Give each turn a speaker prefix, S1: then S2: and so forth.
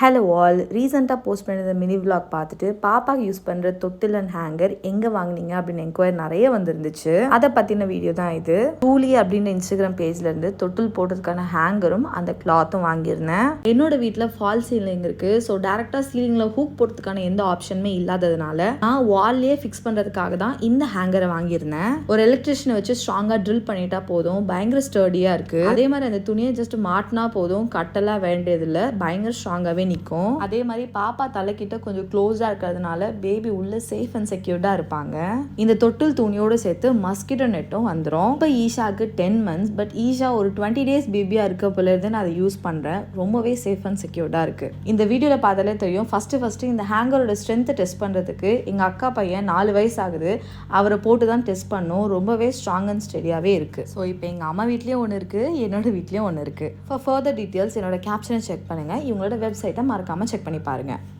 S1: Hello all, ரீசெண்டாக post பண்ணியிருந்த mini vlog பார்த்துட்டு பாப்பாக்கு யூஸ் பண்ணுற தொட்டில் அண்ட் ஹேங்கர் எங்கே வாங்கினீங்க அப்படின்னு என்கொயரி நிறைய வந்துருந்துச்சு. அதை பற்றின வீடியோ தான் இது. டூலி அப்படின்ற இன்ஸ்டாகிராம் பேஜ்லேருந்து தொட்டில் போடுறதுக்கான ஹேங்கரும் அந்த கிளாத்தும் வாங்கியிருந்தேன். என்னோட வீட்டில் ஃபால் சீலிங் இருக்குது. ஸோ டேரெக்டாக சீலிங்கில் ஹூக் போடுறதுக்கான எந்த ஆப்ஷனுமே இல்லாததுனால நான் வால்லேயே ஃபிக்ஸ் பண்ணுறதுக்காக தான் இந்த ஹேங்கரை வாங்கியிருந்தேன். ஒரு எலக்ட்ரிஷியனை வச்சு ஸ்ட்ராங்காக ட்ரில் பண்ணிட்டா போதும், பயங்கர ஸ்டர்டியாக இருக்குது. அதே மாதிரி அந்த துணியை ஜஸ்ட் மாட்டினா போதும், கட்டெல்லாம் வேண்டியதில்லை, பயங்கர ஸ்ட்ராங்காகவே நிற்கும். அதே மாதிரி பாப்பா தலைக்கிட்ட கொஞ்சம் க்ளோஸாக இருக்கிறதுனால பேபி உள்ள சேஃப் அண்ட் செக்யூர்டாக இருப்பாங்க. இந்த தொட்டில் துணியோடு சேர்த்து மஸ்கிட்டோ நெட்டும் வந்துடும். இப்போ ஈஷாவுக்கு 10 months, பட் ஈஷா ஒரு 20 days பேபியாக இருக்க போல இருந்து நான் அதை யூஸ் பண்ணுறேன். ரொம்பவே சேஃப் அண்ட் செக்யூர்டாக இருக்குது. இந்த வீடியோவில் பார்த்தாலே தெரியும். ஃபஸ்ட்டு இந்த ஹேங்கரோட ஸ்ட்ரென்த்தை டெஸ்ட் பண்ணுறதுக்கு எங்கள் அக்கா பையன் 4 வயசு ஆகுது, அவரை போட்டு தான் டெஸ்ட் பண்ணோம். ரொம்பவே ஸ்ட்ராங் அண்ட் ஸ்டெடியாகவே இருக்குது. ஸோ இப்போ எங்கள் அம்மா வீட்லேயும் ஒன்று இருக்குது, என்னோட வீட்லேயும் ஒன்று இருக்குது. ஃபார் ஃபர்தர் டீட்டெயில்ஸ் என்னோட கேப்ஷனை செக் பண்ணுங்கள். இவங்களோட வெப்சைட்டை மறக்காமல் செக் பண்ணி பாருங்கள்.